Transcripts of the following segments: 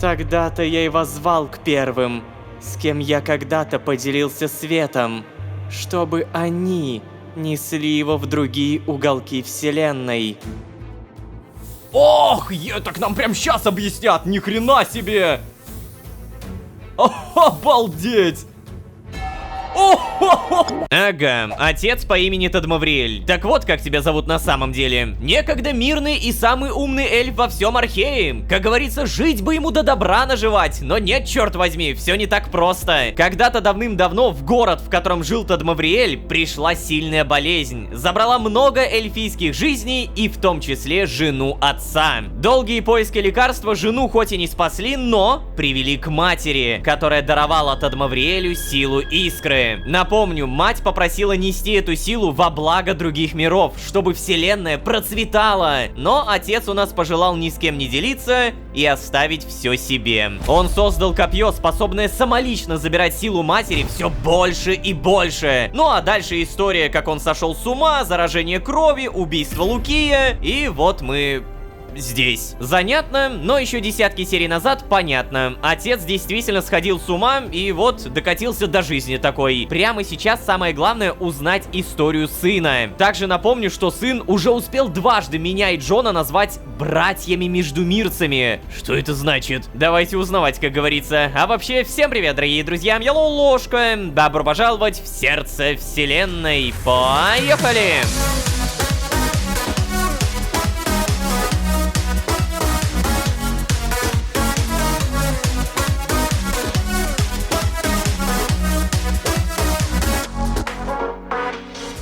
Тогда-то я и воззвал к первым, с кем я когда-то поделился светом, чтобы они несли его в другие уголки вселенной. Ох, это нам прям сейчас объяснят, ни хрена себе! Обалдеть! Ага, отец по имени Тадмавриэль. Так вот, как тебя зовут на самом деле. Некогда мирный и самый умный эльф во всем Архее. Как говорится, жить бы ему до добра наживать. Но нет, черт возьми, все не так просто. Когда-то давным-давно в город, в котором жил Тадмавриэль, пришла сильная болезнь. Забрала много эльфийских жизней и в том числе жену отца. Долгие поиски лекарства жену хоть и не спасли, но привели к матери, которая даровала Тадмавриэлю силу искры. Напомню, мать попросила нести эту силу во благо других миров, чтобы вселенная процветала. Но отец у нас пожелал ни с кем не делиться и оставить все себе. Он создал копье, способное самолично забирать силу матери все больше и больше. Ну а дальше история, как он сошел с ума, заражение крови, убийство Лукия, и вот мы... здесь. Занятно, но еще десятки серий назад понятно. Отец действительно сходил с ума и вот докатился до жизни такой. Прямо сейчас самое главное узнать историю сына. Также напомню, что сын уже успел дважды меня и Джона назвать братьями-междумирцами. Что это значит? Давайте узнавать, как говорится. А вообще, всем привет, дорогие друзья, я Ложка. Добро пожаловать в сердце вселенной. Поехали!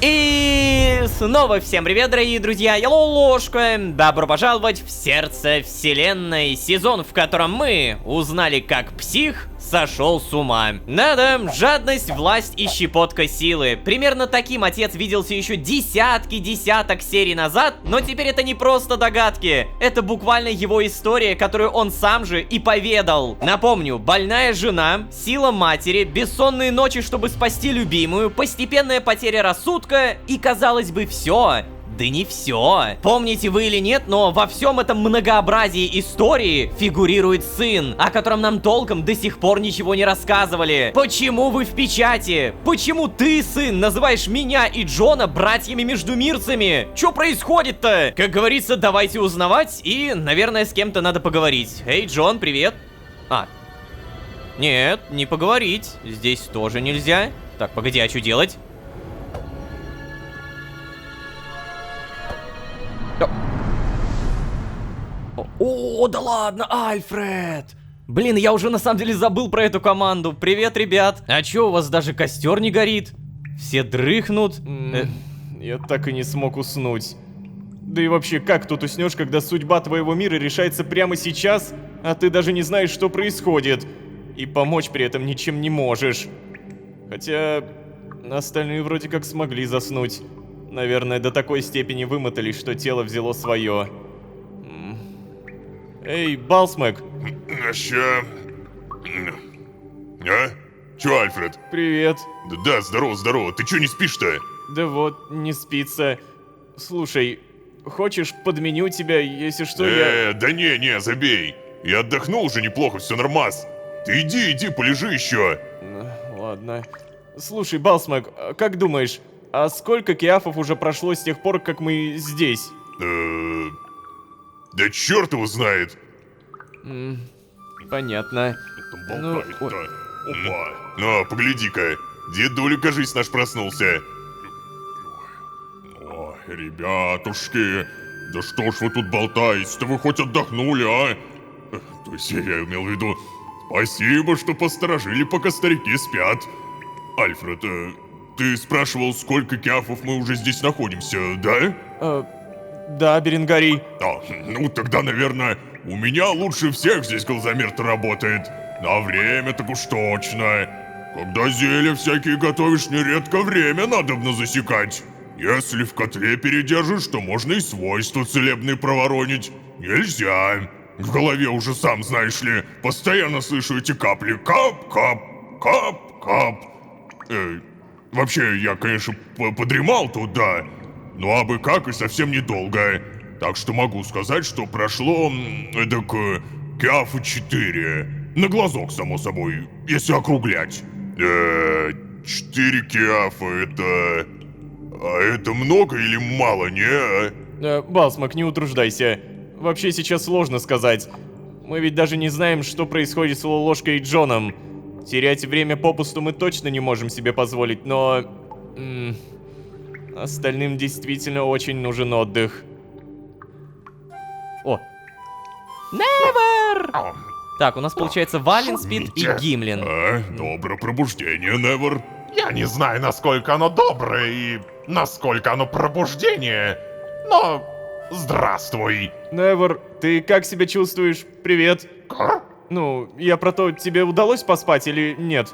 И снова всем привет, дорогие друзья, я Ложка. Добро пожаловать в сердце вселенной. Сезон, в котором мы узнали, как псих сошел с ума. Да-да, жадность, власть и щепотка силы. Примерно таким отец виделся еще десяток серий назад, но теперь это не просто догадки. Это буквально его история, которую он сам же и поведал. Напомню, больная жена, сила матери, бессонные ночи, чтобы спасти любимую, постепенная потеря рассудка и, казалось бы, все. Да не все. Помните вы или нет, но во всем этом многообразии истории фигурирует сын, о котором нам толком до сих пор ничего не рассказывали. Почему вы в печати? Почему ты, сын, называешь меня и Джона братьями-междумирцами? Что происходит-то? Как говорится, давайте узнавать и, наверное, с кем-то надо поговорить. Эй, Джон, привет. Нет, не поговорить. Здесь тоже нельзя. Так, погоди, а что делать? О, да ладно, Альфред! Блин, я уже на самом деле забыл про эту команду. Привет, ребят. А чё, у вас даже костер не горит? Все дрыхнут? Я так и не смог уснуть. Да и вообще, как тут уснешь, когда судьба твоего мира решается прямо сейчас, а ты даже не знаешь, что происходит, и помочь при этом ничем не можешь. Хотя остальные вроде как смогли заснуть. Наверное, до такой степени вымотались, что тело взяло свое. Эй, Балсмэк. Ща. А? Чё, Альфред? Привет. Да, здорово. Ты чё не спишь-то? Да вот, не спится. Слушай, хочешь, подменю тебя, если что, я... Да не, забей. Я отдохнул уже неплохо, все нормас. Ты иди, полежи еще. Ладно. Слушай, Балсмэк, как думаешь, а сколько киафов уже прошло с тех пор, как мы здесь? Да черт его знает. Понятно. Там болтает-то. Опа. Ну, погляди-ка. Дедуля, кажись, наш проснулся. Ой, ребятушки, да что ж вы тут болтаете-то, вы хоть отдохнули, а? То есть я имел в виду, спасибо, что посторожили, пока старики спят. Альфред, ты спрашивал, сколько киафов мы уже здесь находимся, да? Да, Беренгарий. Ну тогда, наверное, у меня лучше всех здесь глазомер-то работает. На время так уж точно. Когда зелья всякие готовишь, нередко время надобно засекать. Если в котле передержишь, то можно и свойства целебные проворонить. Нельзя. В голове уже, сам знаешь ли, постоянно слышу эти капли. Кап-кап, кап-кап. Вообще, я, конечно, подремал тут, да. Ну, абы как и совсем недолго. Так что могу сказать, что прошло, эдак, Киафы 4. На глазок, само собой, если округлять. 4 киафа это... А это много или мало, не? Балсмак, не утруждайся. Вообще сейчас сложно сказать. Мы ведь даже не знаем, что происходит с Лолошкой и Джоном. Терять время попусту мы точно не можем себе позволить, но... остальным действительно очень нужен отдых. О. Невер! Так, у нас получается Вален спит и Шумите. Гимлин. Доброе пробуждение, Невер. Я не знаю, насколько оно доброе и насколько оно пробуждение, но здравствуй. Невер, ты как себя чувствуешь? Привет. Ну, я про то, тебе удалось поспать или нет?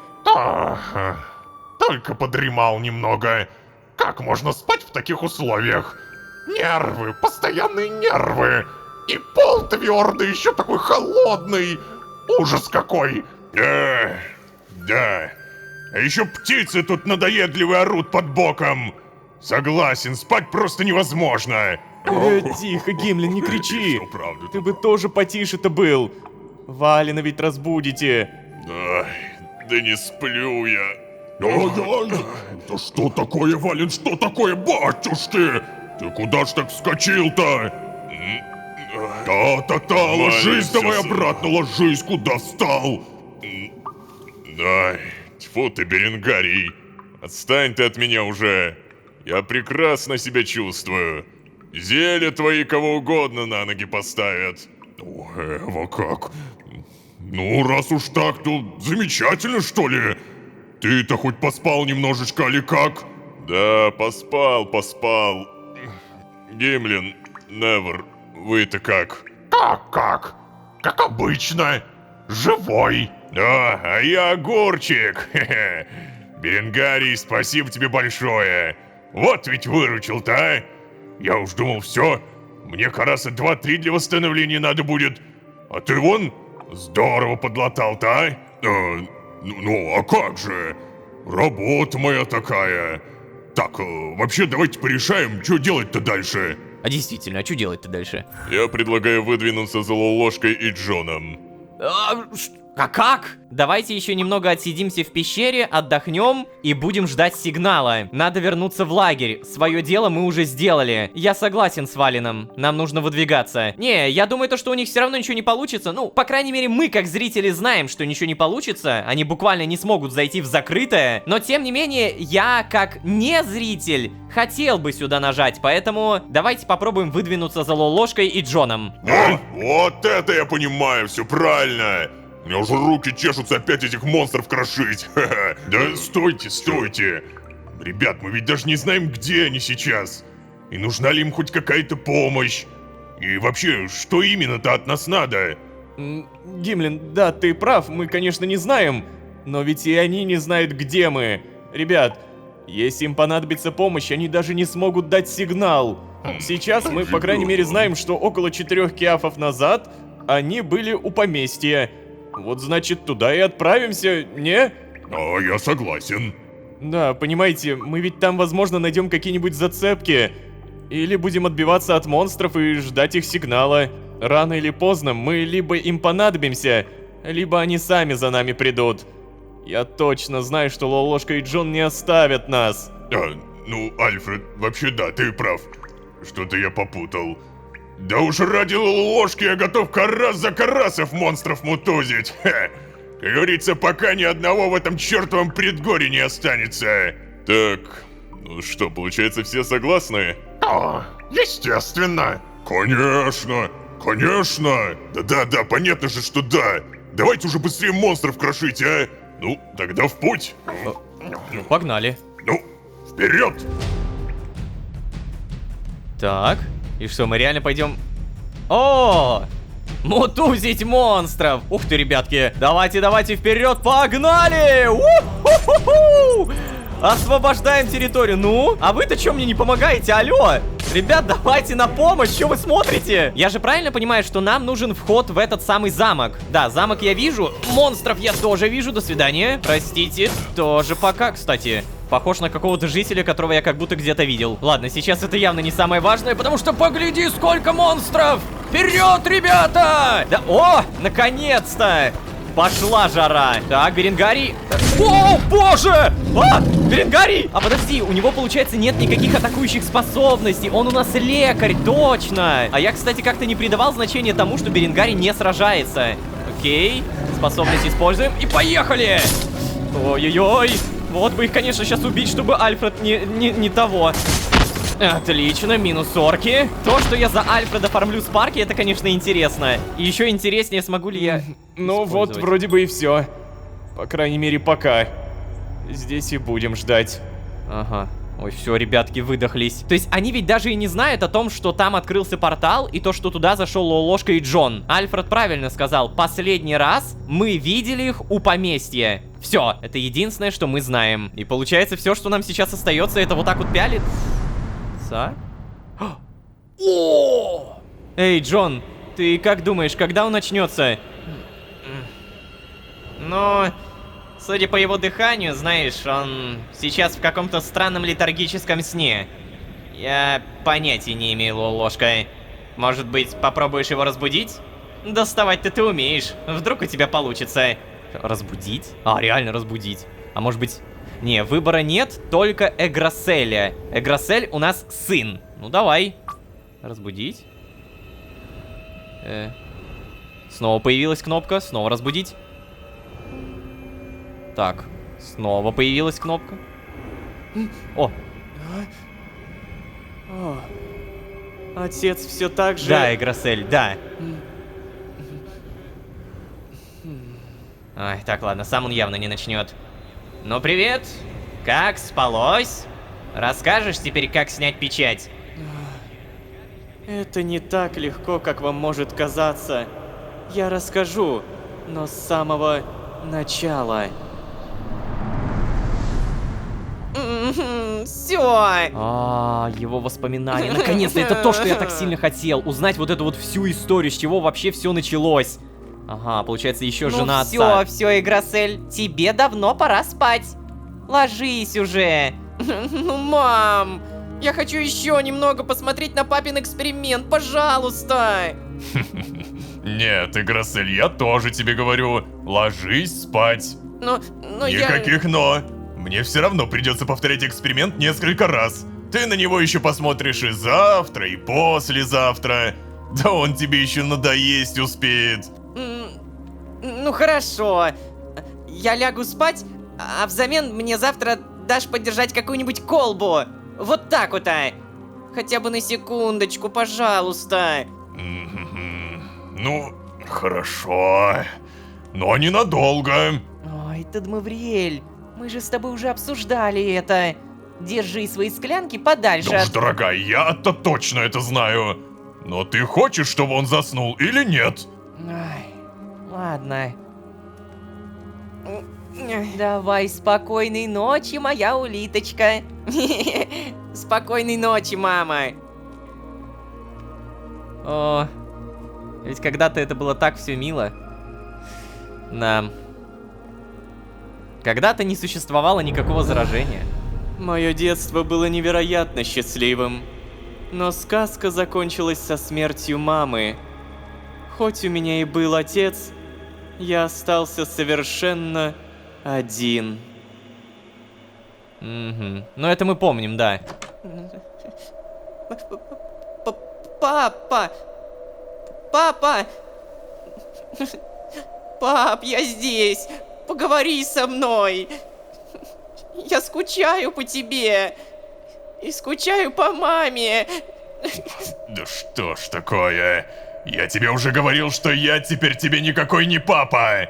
Только подремал немного. Как можно спать в таких условиях? Нервы, постоянные нервы. И пол твердый, еще такой холодный. Ужас какой. Да. А еще птицы тут надоедливые орут под боком. Согласен, спать просто невозможно. Тихо, Гимлин, не кричи. Всё правда. Ты бы тоже потише-то был. Валена ведь разбудите. Да не сплю я. Да что такое, Вален, что такое, батюшки? Ты куда ж так вскочил-то? Та-та-та, ложись давай обратно, ложись, куда встал? Тьфу ты, Беренгарий. Отстань ты от меня уже. Я прекрасно себя чувствую. Зелья твои кого угодно на ноги поставят. Эва, как? Ну, раз уж так, то замечательно, что ли? Ты-то хоть поспал немножечко, или как? Да, поспал. Гимлин, Невер, вы-то как? Как? Как обычно. Живой. А я огурчик. Хе-хе. Беренгарий, спасибо тебе большое. Вот ведь выручил-то, а? Я уж думал, все. Мне караса 2-3 для восстановления надо будет. А ты вон здорово подлатал-то, а? А как же? Работа моя такая. Так, вообще давайте порешаем, что делать-то дальше. А действительно, а что делать-то дальше? Я предлагаю выдвинуться за Лолошкой и Джоном. А как? Давайте еще немного отсидимся в пещере, отдохнем и будем ждать сигнала. Надо вернуться в лагерь. Свое дело мы уже сделали. Я согласен с Валеном. Нам нужно выдвигаться. Не, я думаю, то, что у них все равно ничего не получится. Ну, по крайней мере, мы, как зрители, знаем, что ничего не получится. Они буквально не смогут зайти в закрытое. Но, тем не менее, я, как не зритель, хотел бы сюда нажать. Поэтому давайте попробуем выдвинуться за Лолошкой и Джоном. Вот это я понимаю, все правильно. У меня уже руки чешутся опять этих монстров крошить. Ха-ха. Да стойте. Ребят, мы ведь даже не знаем, где они сейчас. И нужна ли им хоть какая-то помощь. И вообще, что именно-то от нас надо? Гимлин, да, ты прав, мы, конечно, не знаем. Но ведь и они не знают, где мы. Ребят, если им понадобится помощь, они даже не смогут дать сигнал. Сейчас мы, по крайней мере, знаем, что около 4 киафов назад они были у поместья. Вот значит, туда и отправимся, не? Я согласен. Да, понимаете, мы ведь там, возможно, найдем какие-нибудь зацепки. Или будем отбиваться от монстров и ждать их сигнала. Рано или поздно мы либо им понадобимся, либо они сами за нами придут. Я точно знаю, что Лолошка и Джон не оставят нас. Альфред, вообще да, ты прав. Что-то я попутал. Да уж ради Лолошки я готов карас за карасов монстров мутузить. Ха. Как говорится, пока ни одного в этом чертовом предгорье не останется. Так, ну что, получается, все согласны? Естественно. Конечно. Да, понятно же, что да. Давайте уже быстрее монстров крошить, а? Ну, тогда в путь. Ну, погнали. Ну, вперед! Так, и что, мы реально пойдем... О! Мутузить монстров! Ух ты, ребятки! Давайте вперед, погнали! У-ху-ху-ху! Освобождаем территорию. Ну, а вы-то чё мне не помогаете? Алло! Ребят, давайте на помощь, что вы смотрите? Я же правильно понимаю, что нам нужен вход в этот самый замок? Да, замок я вижу, монстров я тоже вижу, до свидания. Простите, тоже пока, кстати. Похож на какого-то жителя, которого я как будто где-то видел. Ладно, сейчас это явно не самое важное, потому что погляди, сколько монстров! Вперед, ребята! Да, о, наконец-то! Пошла жара. Так, Беренгарий. О, боже! А, Беренгарий! А подожди, у него, получается, нет никаких атакующих способностей. Он у нас лекарь, точно. А я, кстати, как-то не придавал значения тому, что Беренгарий не сражается. Окей, способность используем и поехали! Ой-ой-ой! Вот бы их, конечно, сейчас убить, чтобы Альфред не того. Отлично, минус орки. То, что я за Альфреда фармлю Спарки, это, конечно, интересно. И еще интереснее, смогу ли я Ну вот, использовать. вроде бы и все. По крайней мере, пока. Здесь и будем ждать. Ага. Ой, все, ребятки, выдохлись. То есть они ведь даже и не знают о том, что там открылся портал, и то, что туда зашел Лолошка и Джон. Альфред правильно сказал, последний раз мы видели их у поместья. Все, это единственное, что мы знаем. И получается, все, что нам сейчас остается, это вот так вот пялит. О! Эй, Джон, ты как думаешь, когда он начнется? Ну, судя по его дыханию, знаешь, он сейчас в каком-то странном летаргическом сне. Я понятия не имею, Лолошка. Может быть, попробуешь его разбудить? Доставать-то ты умеешь. Вдруг у тебя получится. Разбудить? А, реально разбудить. А может быть... Не, выбора нет, только Эграселя. Эграсель у нас сын. Ну, давай. Разбудить. Снова появилась кнопка. Снова разбудить. Так, снова появилась кнопка. О, О, отец все так же... да, Эграсель, да. Ай, так, ладно, сам он явно не начнет. Ну, привет. Как спалось? Расскажешь теперь, как снять печать? Это не так легко, как вам может казаться. Я расскажу, но с самого начала. Все. Его воспоминания. Наконец-то, это то, что я так сильно хотел. Узнать вот эту вот всю историю, с чего вообще все началось. Ага, получается, еще жена отца. Все, Играсель, тебе давно пора спать. Ложись уже. Ну, мам, я хочу еще немного посмотреть на папин эксперимент, пожалуйста. Нет, Играсель, я тоже тебе говорю, ложись спать. Но я... Никаких «но». Мне все равно придется повторять эксперимент несколько раз. Ты на него еще посмотришь и завтра, и послезавтра. Да он тебе еще надоесть успеет. Ну хорошо. Я лягу спать, а взамен мне завтра дашь подержать какую-нибудь колбу. Вот так вот, Хотя бы на секундочку, пожалуйста. Ну, хорошо. Но ненадолго. Ой, Тадмавриэль, мы же с тобой уже обсуждали это. Держи свои склянки подальше Да уж, от... дорогая, я-то точно это знаю. Но ты хочешь, чтобы он заснул или нет? Ай, ладно. Давай, спокойной ночи, моя улиточка. Спокойной ночи, мама. О, ведь когда-то это было так все мило. Да. Когда-то не существовало никакого заражения. Мое детство было невероятно счастливым. Но сказка закончилась со смертью мамы. Хоть у меня и был отец, я остался совершенно один. Угу. Но это мы помним, да. Папа! Папа! Пап, я здесь! Поговори со мной! Я скучаю по тебе! И скучаю по маме! Да что ж такое? Я тебе уже говорил, что я теперь тебе никакой не папа!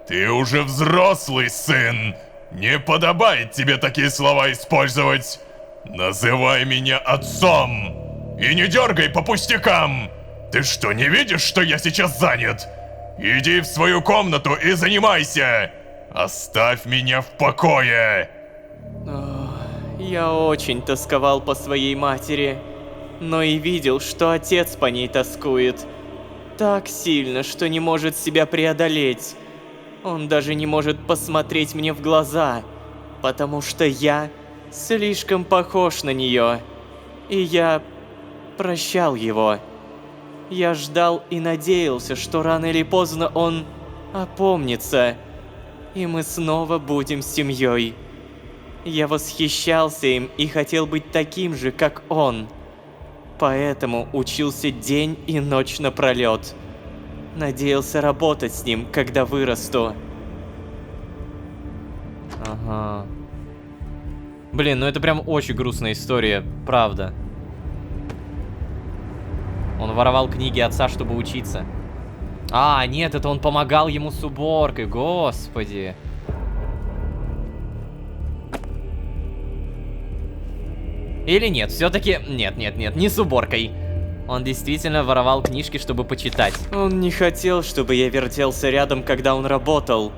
Ты уже взрослый сын! Не подобает тебе такие слова использовать! Называй меня отцом! И не дергай по пустякам! Ты что, не видишь, что я сейчас занят? Иди в свою комнату и занимайся! Оставь меня в покое! Я очень тосковал по своей матери, но и видел, что отец по ней тоскует. Так сильно, что не может себя преодолеть. Он даже не может посмотреть мне в глаза, потому что я слишком похож на нее. И я прощал его. Я ждал и надеялся, что рано или поздно он опомнится, и мы снова будем семьей. Я восхищался им и хотел быть таким же, как он. Поэтому учился день и ночь напролет. Надеялся работать с ним, когда вырасту. Ага. Блин, ну это прям очень грустная история, правда. Он воровал книги отца, чтобы учиться. А, нет, это он помогал ему с уборкой, господи. Или нет, все-таки... Нет, не с уборкой. Он действительно воровал книжки, чтобы почитать. Он не хотел, чтобы я вертелся рядом, когда он работал.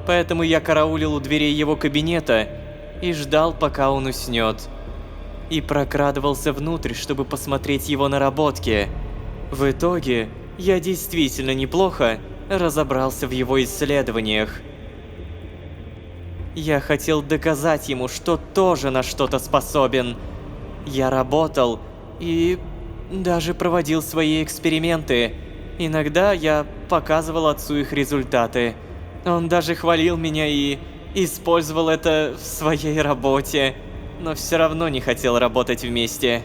Поэтому я караулил у дверей его кабинета и ждал, пока он уснет. И прокрадывался внутрь, чтобы посмотреть его наработки. В итоге, я действительно неплохо разобрался в его исследованиях. Я хотел доказать ему, что тоже на что-то способен. Я работал и даже проводил свои эксперименты. Иногда я показывал отцу их результаты. Он даже хвалил меня и использовал это в своей работе, но все равно не хотел работать вместе.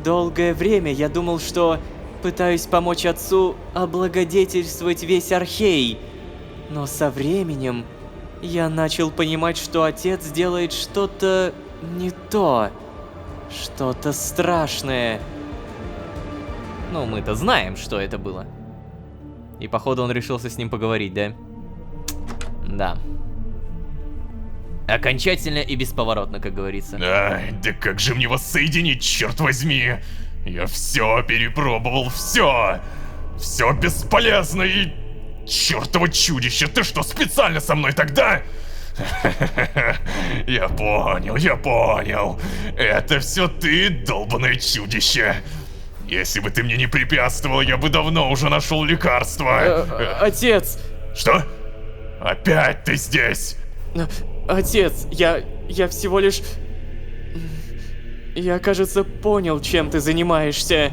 Долгое время я думал, что пытаюсь помочь отцу облагодетельствовать весь Архей. Но со временем я начал понимать, что отец делает что-то не то. Что-то страшное. Ну, мы-то знаем, что это было. И походу он решился с ним поговорить, да? Да. Окончательно и бесповоротно, как говорится. Ай, да как же мне вас соединить, черт возьми! Я все перепробовал, все! Все бесполезно и... Чертово чудище, ты что, специально со мной тогда? Я понял. Это все ты, долбаное чудище. Если бы ты мне не препятствовал, я бы давно уже нашел лекарство. Отец! Что? Опять ты здесь? Отец, я всего лишь... Я, кажется, понял, чем ты занимаешься.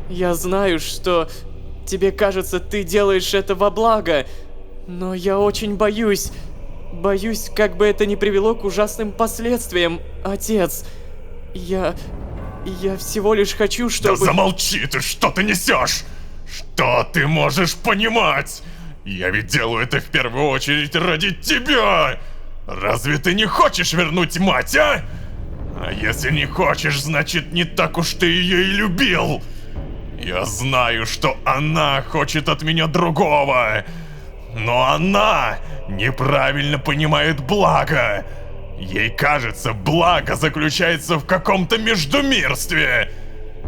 Я знаю, что... Тебе кажется, ты делаешь это во благо. Но я очень боюсь. Боюсь, как бы это ни привело к ужасным последствиям, отец. Я всего лишь хочу, чтобы... Да замолчи ты, что ты несешь? Что ты можешь понимать? Я ведь делаю это в первую очередь ради тебя! Разве ты не хочешь вернуть мать, а? А если не хочешь, значит не так уж ты ее и любил. Я знаю, что она хочет от меня другого. Но она неправильно понимает благо. Ей кажется, благо заключается в каком-то междумирстве.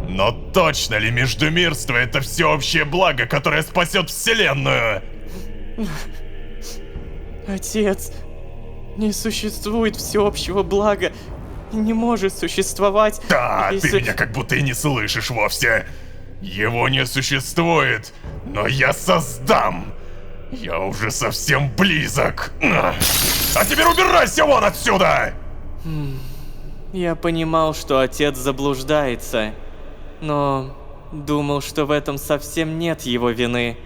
Но точно ли междумирство — это всеобщее благо, которое спасет вселенную? Отец, не существует всеобщего блага. Не может существовать, Да, если... ты меня как будто и не слышишь вовсе. Его не существует, но я создам. Я уже совсем близок. А теперь убирайся вон отсюда! Я понимал, что отец заблуждается, но думал, что в этом совсем нет его вины.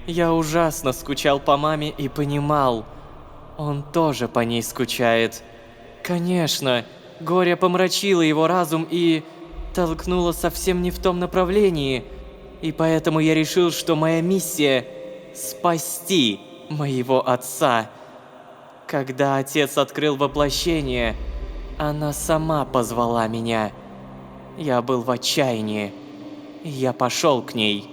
Я ужасно скучал по маме и понимал, он тоже по ней скучает. Конечно, горе помрачило его разум и толкнуло совсем не в том направлении, и поэтому я решил, что моя миссия – спасти моего отца. Когда отец открыл воплощение, она сама позвала меня. Я был в отчаянии. Я пошел к ней.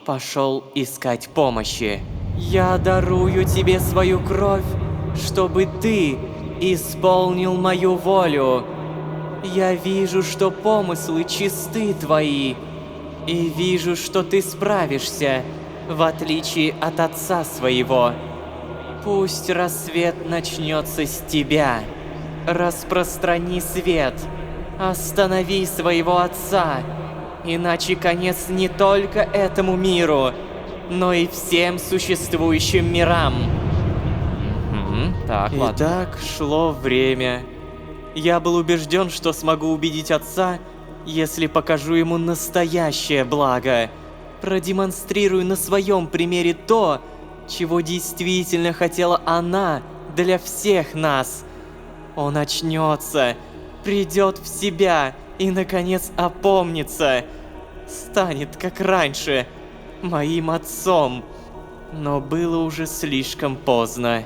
Пошел искать помощи. Я дарую тебе свою кровь, чтобы ты исполнил мою волю. Я вижу, что помыслы чисты твои. И вижу, что ты справишься, в отличие от отца своего. Пусть рассвет начнется с тебя. Распространи свет. Останови своего отца. Иначе конец не только этому миру, но и всем существующим мирам. Так, И ладно. так шло время. Я был убежден, что смогу убедить отца, если покажу ему настоящее благо. Продемонстрирую на своем примере то, чего действительно хотела она для всех нас. Он очнется, придет в себя и, наконец, опомнится. Станет, как раньше, моим отцом. Но было уже слишком поздно.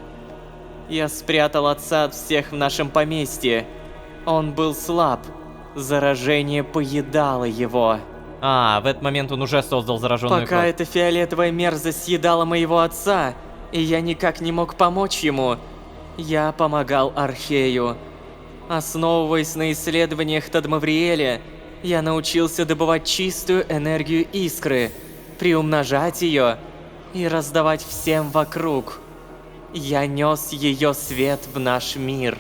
Я спрятал отца от всех в нашем поместье. Он был слаб. Заражение поедало его. А, в этот момент он уже создал зараженную Пока кровь. эта фиолетовая мерзость съедала моего отца, и я никак не мог помочь ему, я помогал Архею. Основываясь на исследованиях Тадмавриэля, я научился добывать чистую энергию искры, приумножать ее и раздавать всем вокруг. Я нес ее свет в наш мир.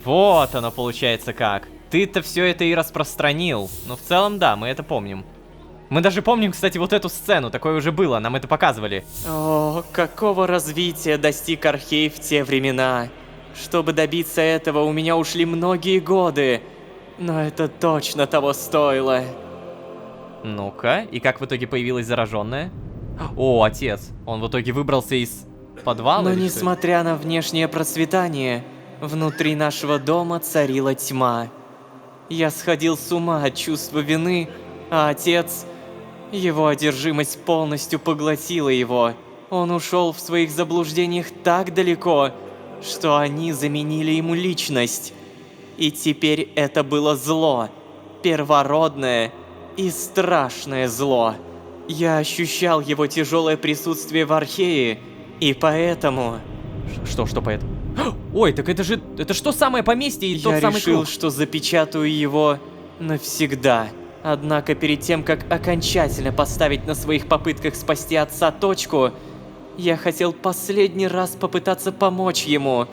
Вот оно получается как. Ты-то все это и распространил. Ну, в целом, да, мы это помним. Мы даже помним, кстати, вот эту сцену. Такое уже было, нам это показывали. О, какого развития достиг Архей в те времена. Чтобы добиться этого, у меня ушли многие годы. Но это точно того стоило. Ну-ка, и как в итоге появилась зараженная? О, отец. Он в итоге выбрался из подвала? Но или что? несмотря на внешнее процветание, внутри нашего дома царила тьма. Я сходил с ума от чувства вины, а отец... Его одержимость полностью поглотила его. Он ушел в своих заблуждениях так далеко, что они заменили ему личность. И теперь это было зло. Первородное и страшное зло. Я ощущал его тяжелое присутствие в Архее, и поэтому... Что поэтому? Ой, так это же... Это что самое поместье и тот Я самый решил, круг? что запечатаю его навсегда. Однако перед тем, как окончательно поставить на своих попытках спасти отца точку, я хотел последний раз попытаться помочь ему.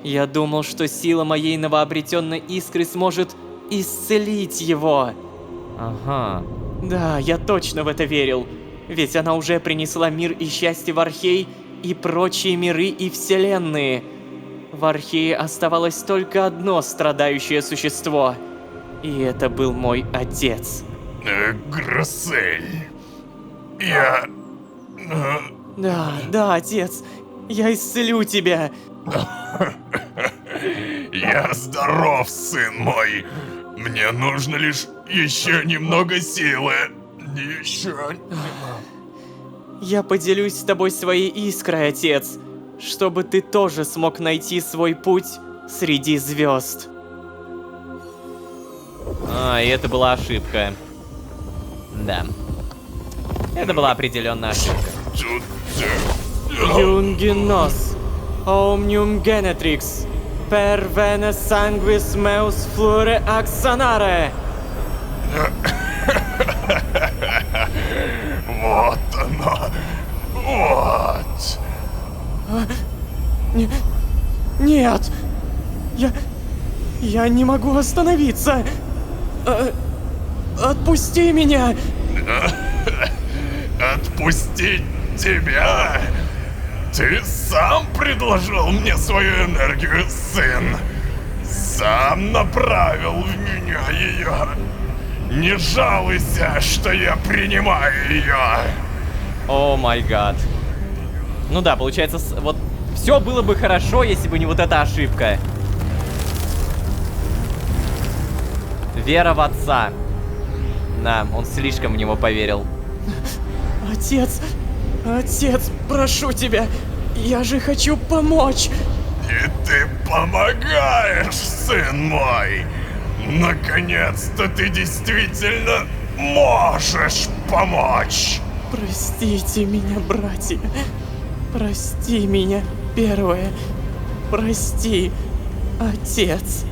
Я думал, что сила моей новообретенной искры сможет исцелить его. Ага. Да, я точно в это верил. Ведь она уже принесла мир и счастье в Архей и прочие миры и вселенные. В Архее оставалось только одно страдающее существо. И это был мой отец. Грассель. Я... Да, отец. Я исцелю тебя. Я здоров, сын мой. Мне нужно лишь еще немного силы. Еще... Я поделюсь с тобой своей искрой, отец. Чтобы ты тоже смог найти свой путь среди звезд. А, и это была ошибка. Да. Это была определенная ошибка. Юнгинос. Omnium genetrix. Per vene sanguis meus flure axanare. Вот оно. Вот. Нет! Я не могу остановиться! Отпусти меня! Отпустить тебя? Ты сам предложил мне свою энергию, сын. Сам направил в меня ее. Не жалуйся, что я принимаю ее. О май гад. Ну да, получается, вот все было бы хорошо, если бы не вот эта ошибка. Вера в отца. Да, он слишком в него поверил. Отец, прошу тебя, я же хочу помочь. И ты помогаешь, сын мой. Наконец-то ты действительно можешь помочь. Простите меня, братья. Прости меня, первое. Прости, отец.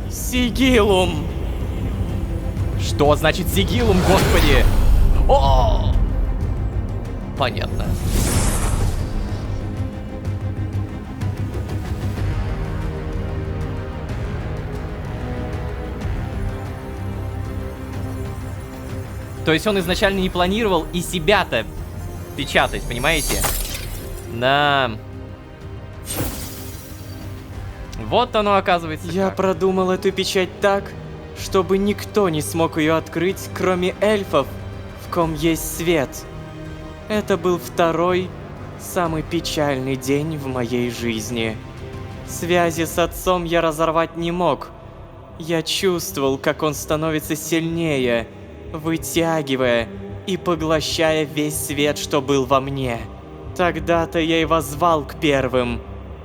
Сигилум. Что значит сигилум, господи? О! Понятно. То есть он изначально не планировал и себя-то печатать, понимаете? Да. Вот оно оказывается. Я как. продумал эту печать так, чтобы никто не смог ее открыть, кроме эльфов, в ком есть свет. Это был второй, самый печальный день в моей жизни. Связи с отцом я разорвать не мог. Я чувствовал, как он становится сильнее, вытягивая и поглощая весь свет, что был во мне. Тогда-то я и воззвал к первым,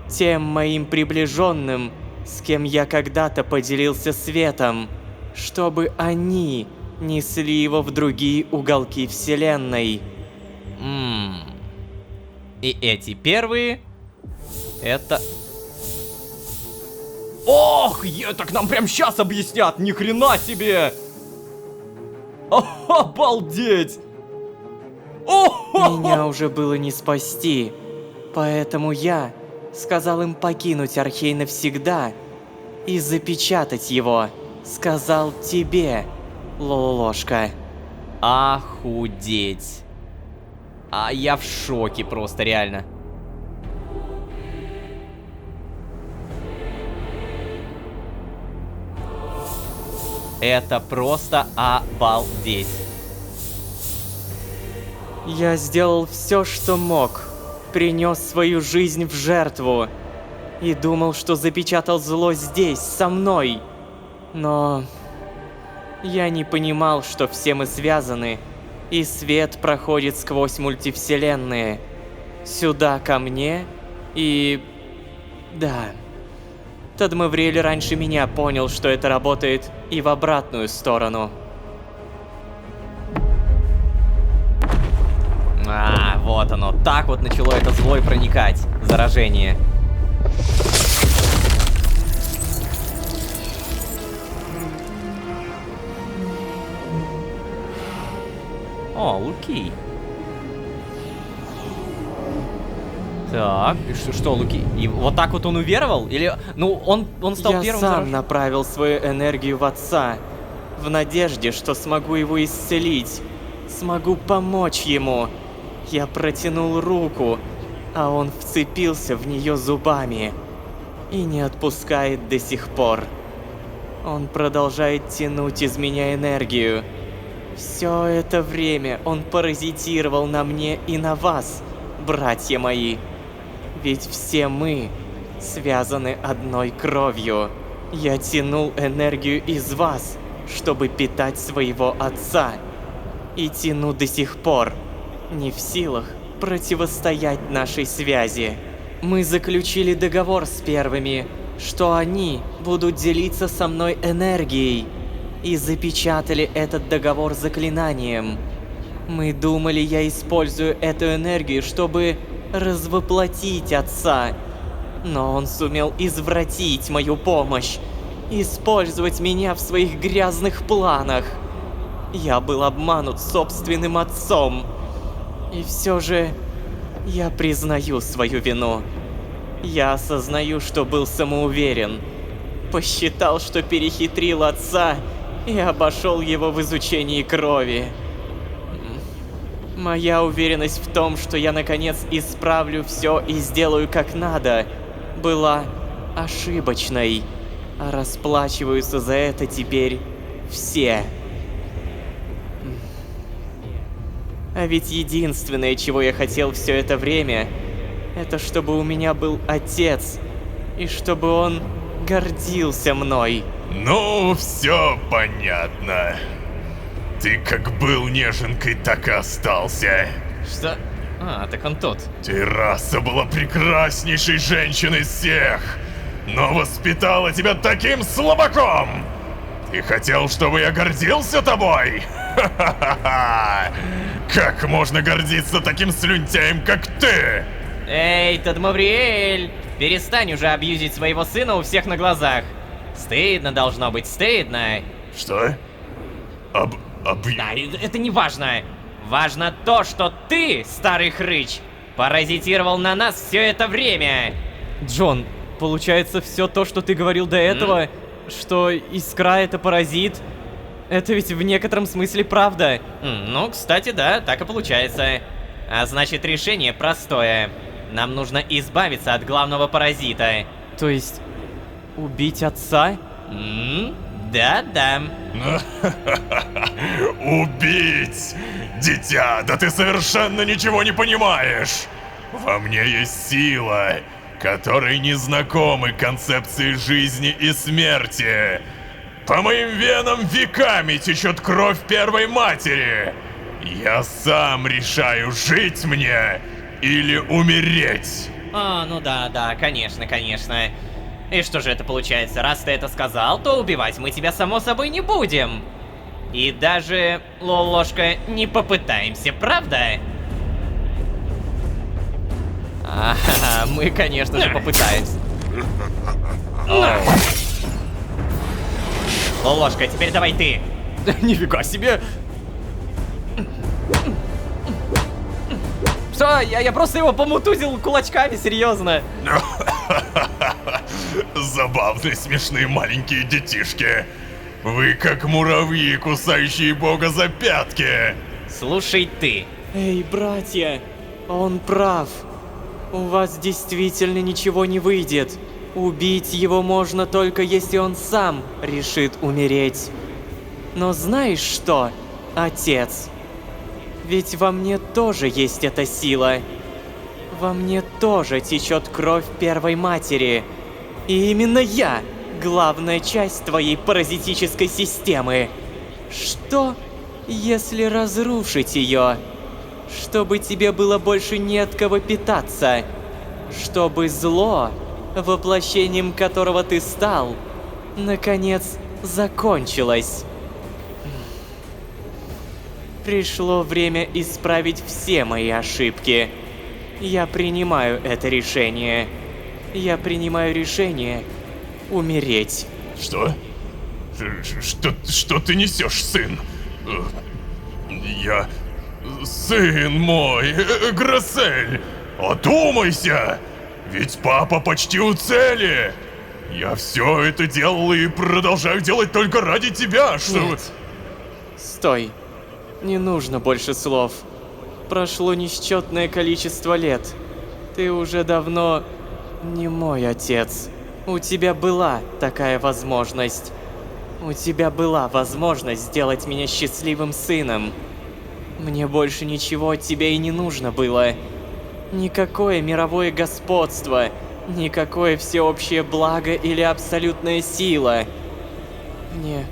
тем моим приближенным, с кем я когда-то поделился светом, чтобы они несли его в другие уголки вселенной. И эти первые... Это... Ох, так нам прям сейчас объяснят, ни хрена себе! Обалдеть! Меня уже было не спасти, поэтому я сказал им покинуть Архей навсегда и запечатать его. Сказал тебе, Лололошка. Охудеть. А я в шоке просто, реально. Это просто обалдеть. Я сделал все, что мог. Принес свою жизнь в жертву. И думал, что запечатал зло здесь, со мной. Но... я не понимал, что все мы связаны, и свет проходит сквозь мультивселенные. Сюда, ко мне, и... да. Тадмавриэль раньше меня понял, что это работает и в обратную сторону. Вот оно. Так вот начало это зло и проникать. Заражение. О, Луки. Так, и что Луки? И вот так вот он уверовал? Или, ну, он стал Я первым сам зараженным? направил свою энергию в отца, в надежде, что смогу его исцелить, смогу помочь ему. Я протянул руку, а он вцепился в нее зубами и не отпускает до сих пор. Он продолжает тянуть из меня энергию. Все это время он паразитировал на мне и на вас, братья мои. Ведь все мы связаны одной кровью. Я тянул энергию из вас, чтобы питать своего отца. И тяну до сих пор, не в силах противостоять нашей связи. Мы заключили договор с первыми, что они будут делиться со мной энергией, и запечатали этот договор заклинанием. Мы думали, я использую эту энергию, чтобы развоплотить отца, но он сумел извратить мою помощь, использовать меня в своих грязных планах. Я был обманут собственным отцом. И все же я признаю свою вину. Я осознаю, что был самоуверен. Посчитал, что перехитрил отца и обошел его в изучении крови. Моя уверенность в том, что я наконец исправлю все и сделаю как надо, была ошибочной. А расплачиваются за это теперь все. А ведь единственное, чего я хотел все это время, это чтобы у меня был отец, и чтобы он гордился мной. Ну, все понятно. Ты как был неженкой, так и остался. Что? Так он тот. Терраса была прекраснейшей женщиной из всех, но воспитала тебя таким слабаком. Ты хотел, чтобы я гордился тобой? Ха-ха-ха! Как можно гордиться таким слюнтяем, как ты? Эй, Тадмавриэль! Перестань уже абьюзить своего сына у всех на глазах. Стыдно должно быть, стыдно. Что? Да, это не важно. Важно то, что ты, старый хрыч, паразитировал на нас все это время. Джон, получается, все то, что ты говорил до этого, что искра это паразит, это ведь в некотором смысле правда. Ну, кстати, да, так и получается. А значит, решение простое. Нам нужно избавиться от главного паразита. То есть, убить отца? Да-да. Убить! Дитя, да ты совершенно ничего не понимаешь! Во мне есть сила, которой не знакомы концепции жизни и смерти. По моим венам веками течет кровь первой матери. Я сам решаю, жить мне или умереть. Ну да, конечно. И что же это получается? Раз ты это сказал, то убивать мы тебя само собой не будем. И даже, Лолошка, не попытаемся, правда? Мы, конечно же, попытаемся. Лолошка, теперь давай ты. Нифига себе! Что? Я просто его помутузил кулачками, серьезно. Забавные, смешные маленькие детишки. Вы как муравьи, кусающие бога за пятки. Слушай ты. Эй, братья, он прав. У вас действительно ничего не выйдет. Убить его можно только если он сам решит умереть. Но знаешь что, отец? Ведь во мне тоже есть эта сила. Во мне тоже течет кровь первой матери. И именно я главная часть твоей паразитической системы. Что, если разрушить ее? Чтобы тебе было больше не от кого питаться. Чтобы зло, воплощением которого ты стал, наконец закончилось. Пришло время исправить все мои ошибки. Я принимаю это решение. Я принимаю решение умереть. Что? Что ты несешь, сын? Я... Сын мой, Грассель, одумайся! Ведь папа почти у цели! Я все это делал и продолжаю делать только ради тебя, что... Нет. Стой. Не нужно больше слов. Прошло несчетное количество лет. Ты уже давно не мой отец. У тебя была такая возможность. У тебя была возможность сделать меня счастливым сыном. Мне больше ничего от тебя и не нужно было. Никакое мировое господство, никакое всеобщее благо или абсолютная сила. Мне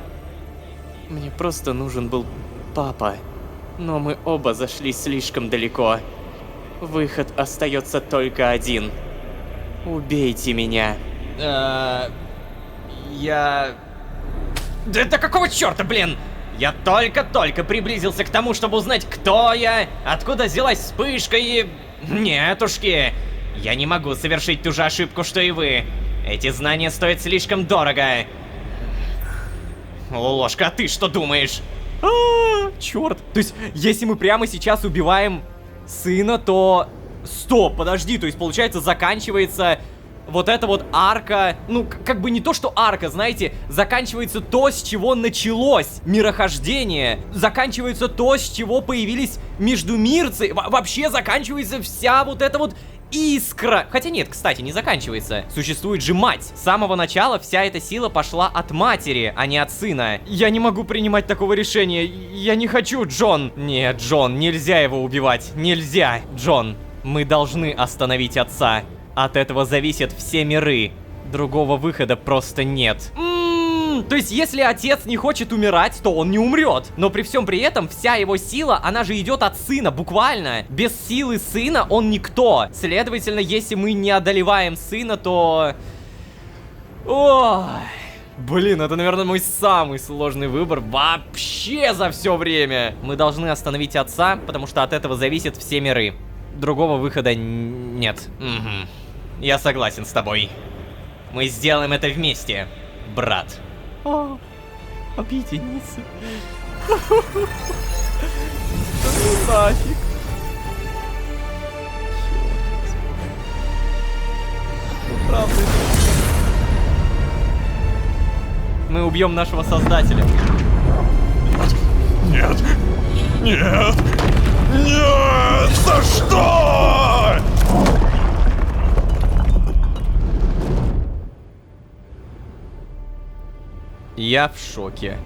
просто нужен был папа. Но мы оба зашли слишком далеко. Выход остается только один. Убейте меня. Да это какого черта, блин? Я только-только приблизился к тому, чтобы узнать, кто я, откуда взялась вспышка и... Нетушки, я не могу совершить ту же ошибку, что и вы. Эти знания стоят слишком дорого. Лолошка, а ты что думаешь? Черт. То есть, если мы прямо сейчас убиваем сына, то... Стоп, подожди, то есть, получается, заканчивается... Вот эта вот арка, ну, как бы не то, что арка, знаете, заканчивается то, с чего началось мирохождение, заканчивается то, с чего появились междумирцы, вообще заканчивается вся вот эта вот искра. Хотя нет, кстати, не заканчивается. Существует же мать. С самого начала вся эта сила пошла от матери, а не от сына. Я не могу принимать такого решения. Я не хочу, Джон. Нет, Джон, нельзя его убивать. Нельзя, Джон. Мы должны остановить отца. От этого зависят все миры. Другого выхода просто нет. То есть, если отец не хочет умирать, то он не умрет. Но при всем при этом, вся его сила, она же идет от сына, буквально. Без силы сына он никто. Следовательно, если мы не одолеваем сына, то... Ой... Блин, это, наверное, мой самый сложный выбор вообще за все время. Мы должны остановить отца, потому что от этого зависят все миры. Другого выхода нет. Угу. Я согласен с тобой. Мы сделаем это вместе, брат. Объединиться. Нафиг. Правда. Мы убьем нашего создателя. Нет! Нет! Нет! За что? Я в шоке.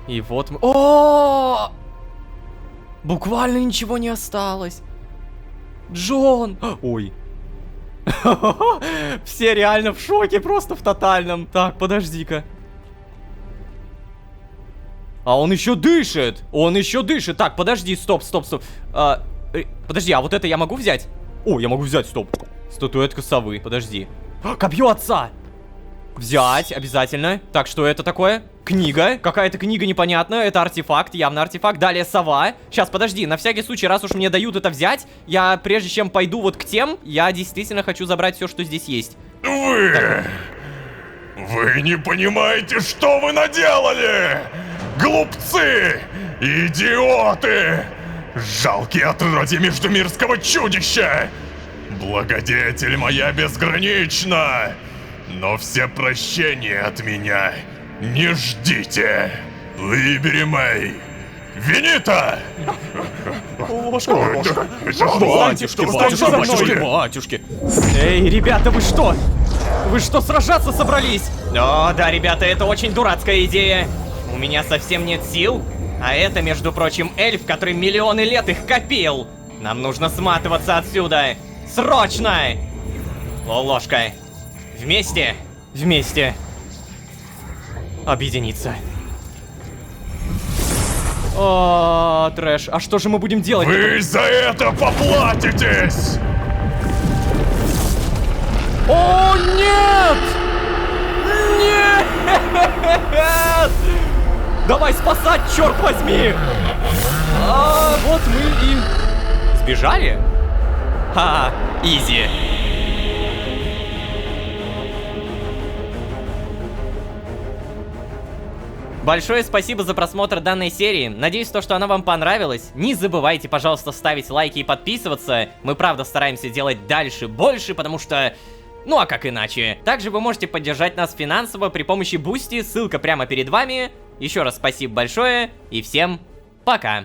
И вот мы... О! Буквально ничего не осталось. Джон! Ой. Все реально в шоке, просто в тотальном. Так, подожди-ка. А он еще дышит! Он еще дышит! Так, подожди, стоп. Подожди, а вот это я могу взять? О, я могу взять, стоп. Статуэтка совы, подожди. Копье отца! Взять, обязательно. Так, что это такое? Книга. Какая-то книга непонятная. Это артефакт, явно артефакт. Далее сова. Сейчас, подожди, на всякий случай, раз уж мне дают это взять, я, прежде чем пойду вот к тем, я действительно хочу забрать все, что здесь есть. Вы не понимаете, что вы наделали! Глупцы! Идиоты! Жалкие отродья междумирского чудища! Благодетель моя безгранична! Но все прощения от меня не ждите! Либери Мэй! Винита! Батюшки. Эй, ребята, вы что? Вы что, сражаться собрались? О, да, ребята, это очень дурацкая идея. У меня совсем нет сил. А это, между прочим, эльф, который миллионы лет их копил. Нам нужно сматываться отсюда. Срочно! О, ложка. Вместе. Вместе. Объединиться. О, трэш. А что же мы будем делать? Вы за это поплатитесь! О, нет! Нет! Давай спасать, черт возьми! А вот мы и... Сбежали? Ха, изи. Большое спасибо за просмотр данной серии. Надеюсь, что она вам понравилась. Не забывайте, пожалуйста, ставить лайки и подписываться. Мы, правда, стараемся делать дальше больше, потому что... Ну а как иначе? Также вы можете поддержать нас финансово при помощи Boosty, ссылка прямо перед вами. Еще раз спасибо большое и всем пока!